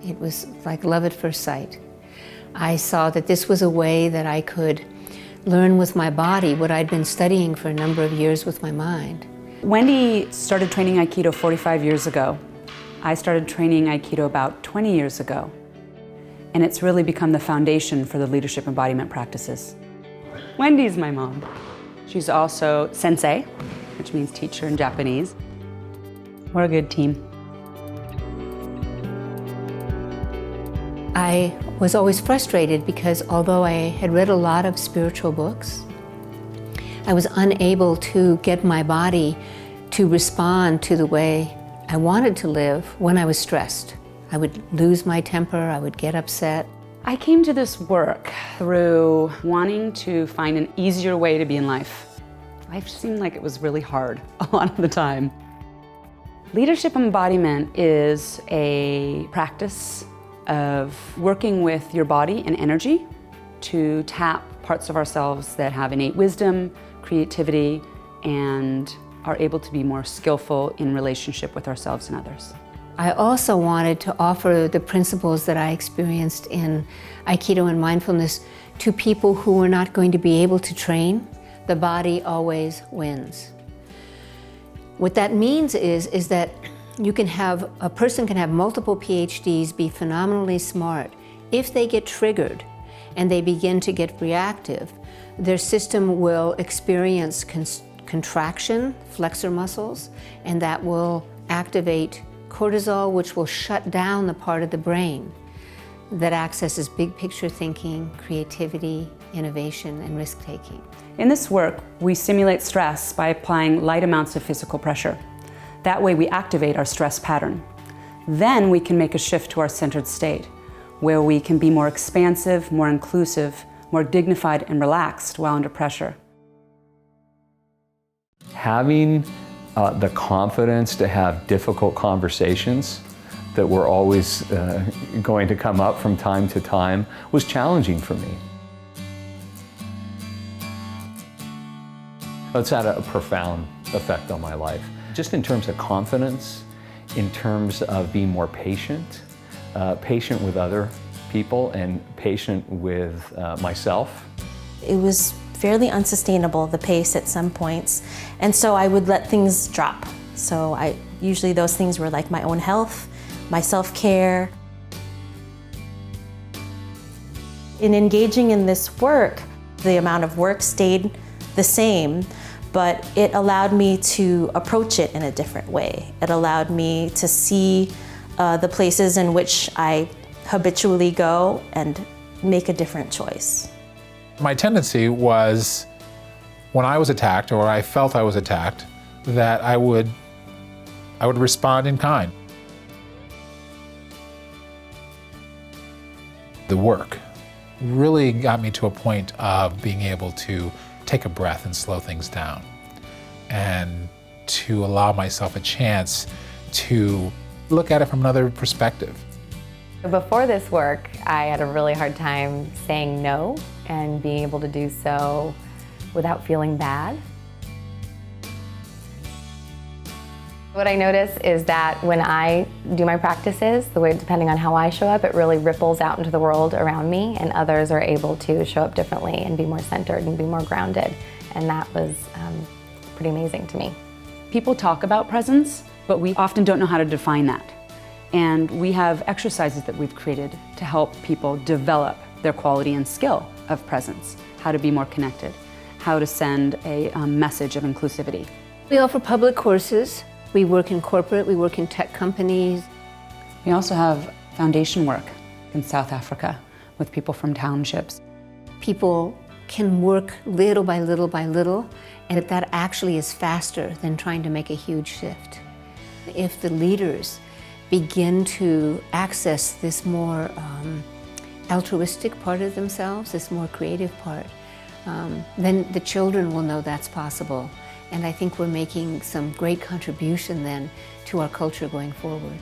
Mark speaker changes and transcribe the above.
Speaker 1: It was like love at first sight. I saw that this was a way that I could learn with my body what I'd been studying for a number of years with my mind.
Speaker 2: Wendy started training Aikido 45 years ago. I started training Aikido about 20 years ago. And it's really become the foundation for the leadership embodiment practices. Wendy's my mom. She's also sensei, which means teacher in Japanese. We're a good team.
Speaker 1: I was always frustrated because although I had read a lot of spiritual books, I was unable to get my body to respond to the way I wanted to live when I was stressed. I would lose my temper, I would get upset.
Speaker 2: I came to this work through wanting to find an easier way to be in life. Life seemed like it was really hard a lot of the time. Leadership embodiment is a practice of working with your body and energy to tap parts of ourselves that have innate wisdom, creativity, and are able to be more skillful in relationship with ourselves and others.
Speaker 1: I also wanted to offer the principles that I experienced in Aikido and mindfulness to people who were not going to be able to train. The body always wins. What that means is that a person can have multiple PhDs, be phenomenally smart. If they get triggered and they begin to get reactive, their system will experience contraction, flexor muscles, and that will activate cortisol, which will shut down the part of the brain that accesses big picture thinking, creativity, innovation, and risk-taking.
Speaker 2: In this work, we simulate stress by applying light amounts of physical pressure. That way we activate our stress pattern. Then we can make a shift to our centered state, where we can be more expansive, more inclusive, more dignified and relaxed while under pressure.
Speaker 3: Having the confidence to have difficult conversations that were always going to come up from time to time was challenging for me. It's had a profound effect on my life, just in terms of confidence, in terms of being more patient, patient with other people and patient with myself.
Speaker 4: It was fairly unsustainable, the pace at some points, and so I would let things drop. So usually those things were like my own health, my self-care. In engaging in this work, the amount of work stayed the same, but it allowed me to approach it in a different way. It allowed me to see the places in which I habitually go and make a different choice.
Speaker 5: My tendency was, when I was attacked or I felt I was attacked, that I would respond in kind. The work really got me to a point of being able to take a breath and slow things down, and to allow myself a chance to look at it from another perspective.
Speaker 6: Before this work, I had a really hard time saying no and being able to do so without feeling bad. What I notice is that when I do my practices, depending on how I show up, it really ripples out into the world around me, and others are able to show up differently and be more centered and be more grounded. And that was pretty amazing to me.
Speaker 2: People talk about presence, but we often don't know how to define that. And we have exercises that we've created to help people develop their quality and skill of presence, how to be more connected, how to send a message of inclusivity.
Speaker 1: We offer public courses. We work in corporate, we work in tech companies.
Speaker 2: We also have foundation work in South Africa with people from townships.
Speaker 1: People can work little by little by little, and that actually is faster than trying to make a huge shift. If the leaders begin to access this more altruistic part of themselves, this more creative part, then the children will know that's possible. And I think we're making some great contribution then to our culture going forward.